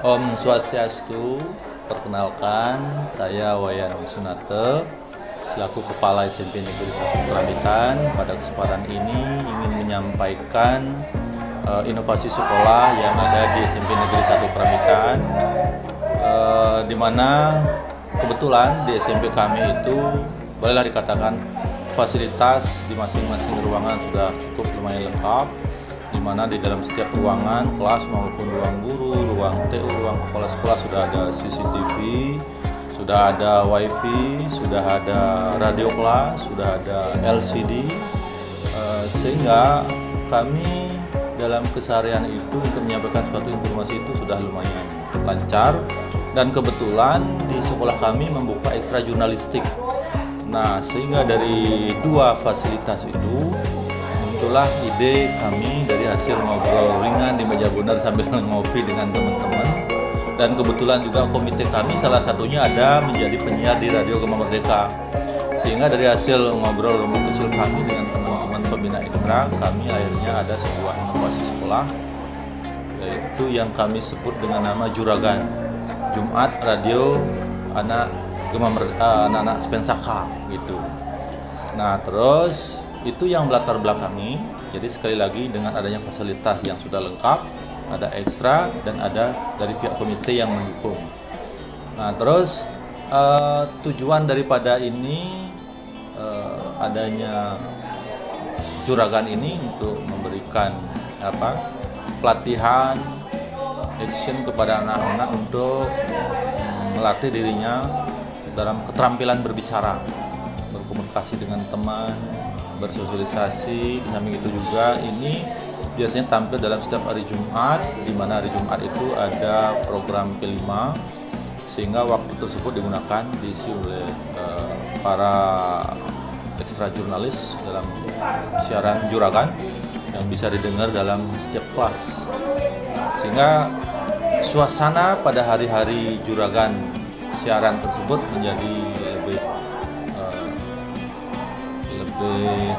Om Swastiastu, perkenalkan saya Wayan Wisunate selaku Kepala SMP Negeri 1 Kerambitan. Pada kesempatan ini ingin menyampaikan inovasi sekolah yang ada di SMP Negeri 1 Kerambitan, di mana kebetulan di SMP kami itu bolehlah dikatakan fasilitas di masing-masing ruangan sudah cukup lumayan lengkap, di mana di dalam setiap ruangan kelas maupun ruang guru, ruang TU, ruang kepala sekolah sudah ada CCTV, sudah ada WiFi, sudah ada radio kelas, sudah ada LCD, sehingga kami dalam keseharian itu untuk menyampaikan suatu informasi itu sudah lumayan lancar. Dan kebetulan di sekolah kami membuka ekstra jurnalistik. Nah, sehingga dari dua fasilitas itu muncullah ide kami dari hasil ngobrol ringan di meja bundar sambil ngopi dengan teman-teman. Dan kebetulan juga komite kami salah satunya ada menjadi penyiar di Radio Gema Merdeka. Sehingga dari hasil ngobrol rembuk kecil kami dengan teman-teman pembina ekstra, kami akhirnya ada sebuah inovasi sekolah, yaitu yang kami sebut dengan nama Juragan, Jumat Radio Anak Gema Merdeka, anak-anak Spensaka gitu. Nah, terus itu yang melatar belakangi. Jadi sekali lagi dengan adanya fasilitas yang sudah lengkap, ada ekstra dan ada dari pihak komite yang mendukung. Nah, terus tujuan daripada ini adanya Juragan ini untuk memberikan pelatihan action kepada anak-anak untuk melatih dirinya dalam keterampilan berbicara, berkomunikasi dengan teman, bersosialisasi. Di samping itu juga ini biasanya tampil dalam setiap hari Jumat, di mana hari Jumat itu ada program kelima, sehingga waktu tersebut digunakan diisi oleh para ekstra jurnalis dalam siaran Juragan yang bisa didengar dalam setiap kelas, sehingga suasana pada hari-hari Juragan siaran tersebut menjadi lebih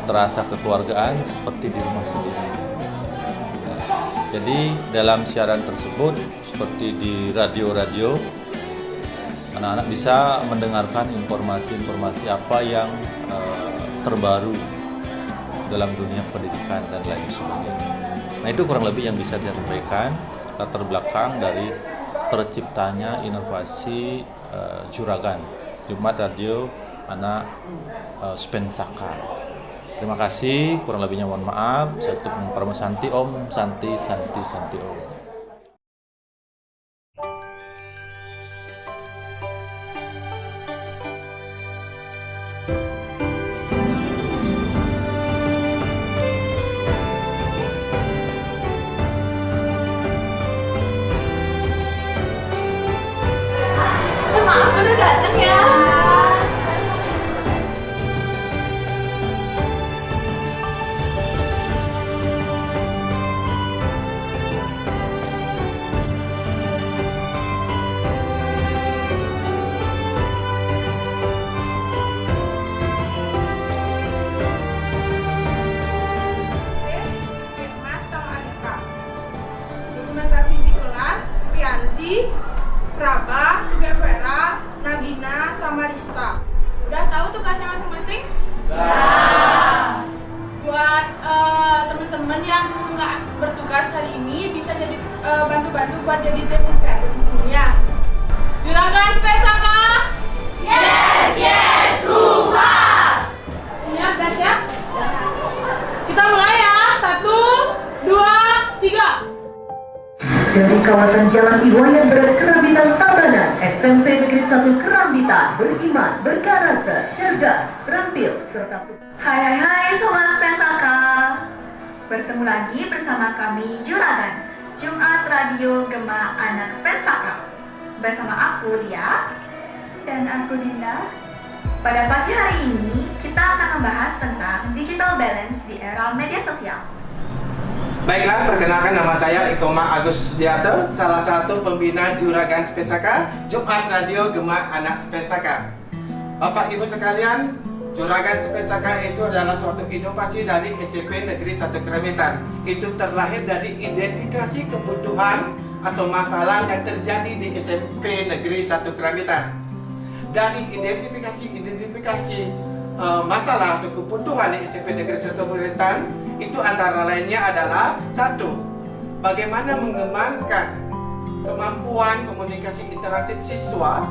terasa kekeluargaan seperti di rumah sendiri. Jadi dalam siaran tersebut seperti di radio-radio, anak-anak bisa mendengarkan informasi-informasi apa yang terbaru dalam dunia pendidikan dan lain sebagainya. Nah, itu kurang lebih yang bisa saya sampaikan latar belakang dari terciptanya inovasi Juragan, Jumat Radio Anak Spensaka. Terima kasih, kurang lebihnya mohon maaf. Saya tutup dengan Santi Om, Santi Om. Maaf baru datang ya. Dokumentasi di kelas, Rianti, Praba, Vera, Nagina, sama Rista. Udah tahu tugasnya masing-masing? Sudah. Buat teman-teman yang nggak bertugas hari ini bisa jadi bantu-bantu buat jadi tim kreatif di sini ya. Juragan Spensaka? Yes, suka. Iya, udah siap? Kita mulai ya. 1, 2, 3. Dari kawasan Jalan Iwayan Berat Kerambitan Tabanan, SMP Negeri 1 Kerambitan beriman, berkarakter, cerdas, terampil, serta Hai Sobat Spensaka. Bertemu lagi bersama kami Juragan, Jumat Radio Gema Anak Spensaka. Bersama aku Lia dan aku Dinda. Pada pagi hari ini kita akan membahas tentang digital balance di era media sosial. Baiklah, perkenalkan nama saya Ikoma Agus Sudiarto, salah satu pembina Juragan Spensaka, Jumat Radio Gema Anak Spensaka. Bapak Ibu sekalian, Juragan Spensaka itu adalah suatu inovasi dari SMP Negeri 1 Kerambitan. Itu terlahir dari identifikasi kebutuhan atau masalah yang terjadi di SMP Negeri 1 Kerambitan. Dari identifikasi masalah atau kebutuhan di SMP Negeri 1 Kerambitan itu antara lainnya adalah satu, bagaimana mengembangkan kemampuan komunikasi interaktif siswa,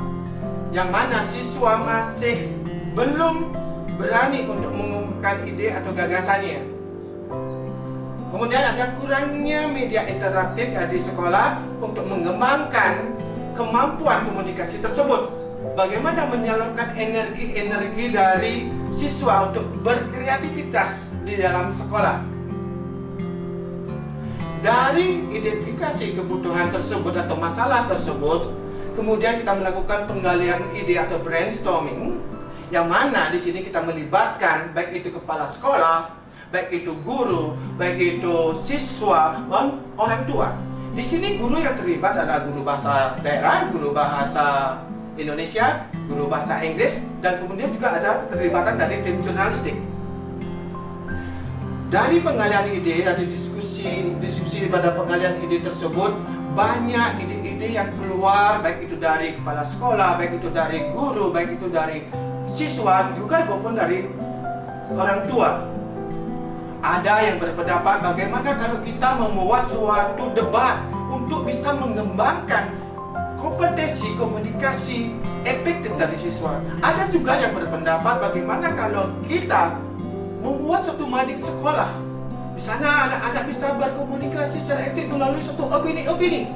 yang mana siswa masih belum berani untuk mengungkapkan ide atau gagasannya. Kemudian ada kurangnya media interaktif di sekolah untuk mengembangkan kemampuan komunikasi tersebut. Bagaimana menyalurkan energi dari siswa untuk berkreativitas di dalam sekolah. Dari identifikasi kebutuhan tersebut atau masalah tersebut, kemudian kita melakukan penggalian ide atau brainstorming, yang mana di sini kita melibatkan baik itu kepala sekolah, baik itu guru, baik itu siswa, dan orang tua. Di sini guru yang terlibat adalah guru bahasa daerah, guru bahasa Indonesia, guru bahasa Inggris, dan kemudian juga ada keterlibatan dari tim jurnalistik. Dari penggalian ide, dari diskusi pada penggalian ide tersebut, banyak ide-ide yang keluar, baik itu dari kepala sekolah, baik itu dari guru, baik itu dari siswa, juga maupun dari orang tua. Ada yang berpendapat bagaimana kalau kita membuat suatu debat untuk bisa mengembangkan kompetensi komunikasi efektif dari siswa. Ada juga yang berpendapat bagaimana kalau kita membuat suatu madik sekolah. Di sana anak-anak bisa berkomunikasi secara efektif melalui suatu opini-opini.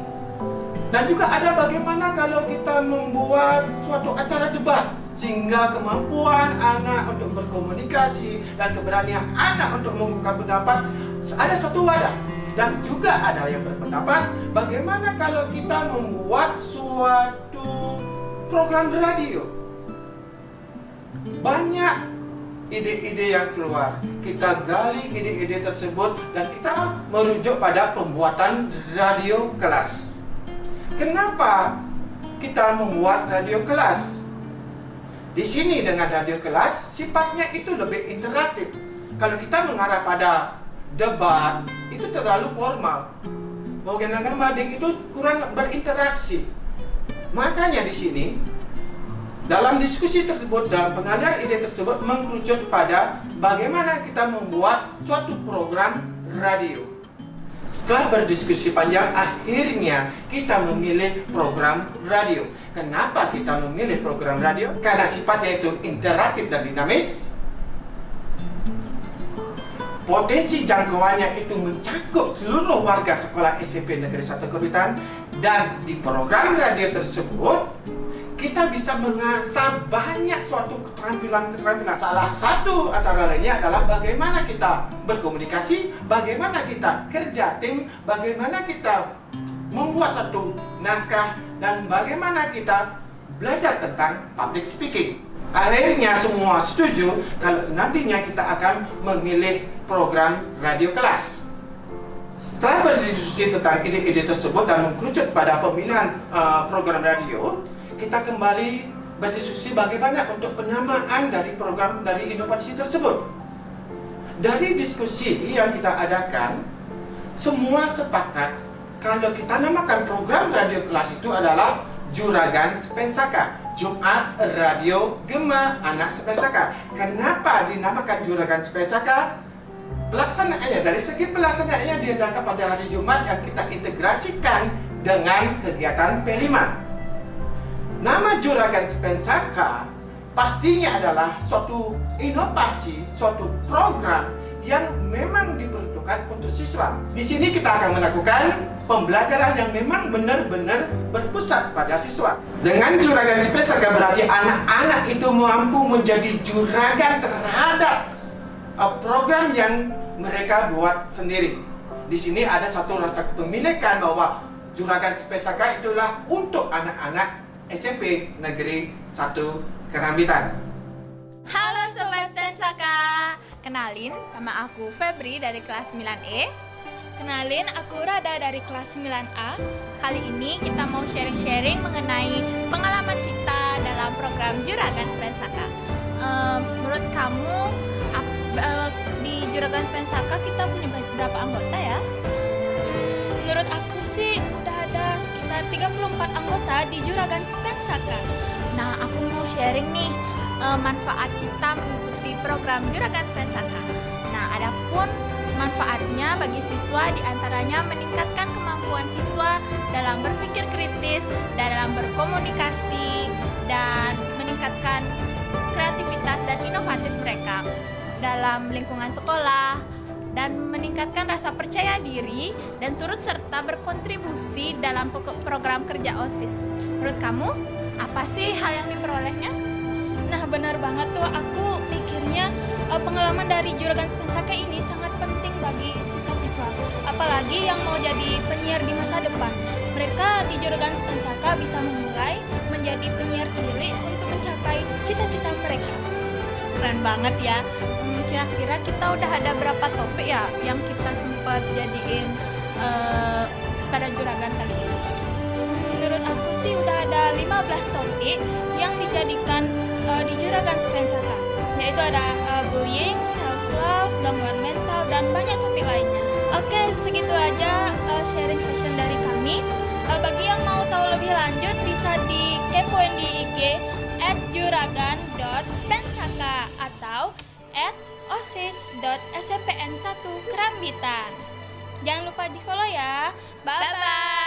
Dan juga ada bagaimana kalau kita membuat suatu acara debat sehingga kemampuan anak untuk berkomunikasi dan keberanian anak untuk mengungkapkan pendapat ada satu wadah. Dan juga ada yang berpendapat bagaimana kalau kita membuat suatu program radio. Banyak ide-ide yang keluar, kita gali ide-ide tersebut dan kita merujuk pada pembuatan radio kelas. Kenapa kita membuat radio kelas? Di sini dengan radio kelas sifatnya itu lebih interaktif. Kalau kita mengarah pada debat itu terlalu formal. Menggunakan mading itu kurang berinteraksi. Makanya di sini dalam diskusi tersebut dan pengadaan ide tersebut mengerucut pada bagaimana kita membuat suatu program radio. Setelah berdiskusi panjang, akhirnya kita memilih program radio. Kenapa kita memilih program radio? Karena sifatnya itu interaktif dan dinamis. Potensi jangkauannya itu mencakup seluruh warga sekolah SMP Negeri 1 Kerambitan, dan di program radio tersebut kita bisa mengasah banyak suatu keterampilan-keterampilan. Salah satu antara lainnya adalah bagaimana kita berkomunikasi, bagaimana kita kerja tim, bagaimana kita membuat satu naskah, dan bagaimana kita belajar tentang public speaking. Akhirnya semua setuju kalau nantinya kita akan memilih program radio kelas. Setelah berdiskusi tentang ide-ide tersebut dan mengerucut pada pemilihan program radio, kita kembali berdiskusi bagaimana untuk penamaan dari program dari inovasi tersebut. Dari diskusi yang kita adakan, semua sepakat kalau kita namakan program radio kelas itu adalah Juragan Spensaka, Jumat Radio Gema Anak Spensaka. Kenapa dinamakan Juragan Spensaka? Pelaksanaannya, dari segi pelaksanaannya diadakan pada hari Jumat yang kita integrasikan dengan kegiatan P5. Nama Juragan Spensaka pastinya adalah suatu inovasi, suatu program yang memang diperuntukkan untuk siswa. Di sini kita akan melakukan pembelajaran yang memang benar-benar berpusat pada siswa. Dengan Juragan Spensaka berarti anak-anak itu mampu menjadi juragan terhadap program yang mereka buat sendiri. Di sini ada satu rasa kepemilikan bahwa Juragan Spensaka itulah untuk anak-anak SMP Negeri 1 Kerambitan. Halo Sobat Spensaka, kenalin nama aku Febri dari kelas 9E. Kenalin aku Rada dari kelas 9A. Kali ini kita mau sharing-sharing mengenai pengalaman kita dalam program Juragan Spensaka. Menurut kamu di Juragan Spensaka kita punya berapa anggota ya? Menurut aku sih udah ada sekitar 34 anggota di Juragan Spensaka. Nah, aku mau sharing nih manfaat kita mengikuti program Juragan Spensaka. Nah, adapun manfaatnya bagi siswa diantaranya meningkatkan kemampuan siswa dalam berpikir kritis, dalam berkomunikasi, dan meningkatkan kreativitas dan inovatif mereka dalam lingkungan sekolah, dan meningkatkan rasa percaya diri dan turut serta berkontribusi dalam program kerja OSIS. Menurut kamu, apa sih hal yang diperolehnya? Nah, benar banget tuh, aku mikirnya pengalaman dari Juragan Spensaka ini sangat penting bagi siswa-siswa, apalagi yang mau jadi penyiar di masa depan. Mereka di Juragan Spensaka bisa memulai menjadi penyiar cilik untuk mencapai cita-cita mereka. Keren banget ya. Kira-kira kita udah ada berapa topik ya yang kita sempat jadiin pada Juragan kali ini? Menurut aku sih udah ada 15 topik yang dijadikan di Juragan Spensaka, yaitu ada bullying, self-love, gangguan mental, dan banyak topik lainnya. Oke, segitu aja sharing session dari kami. Bagi yang mau tahu lebih lanjut bisa dikepoin di IG @juragan.spensaka atau @osis.smpn1 Kerambitan. Jangan lupa di follow ya. Bye-bye.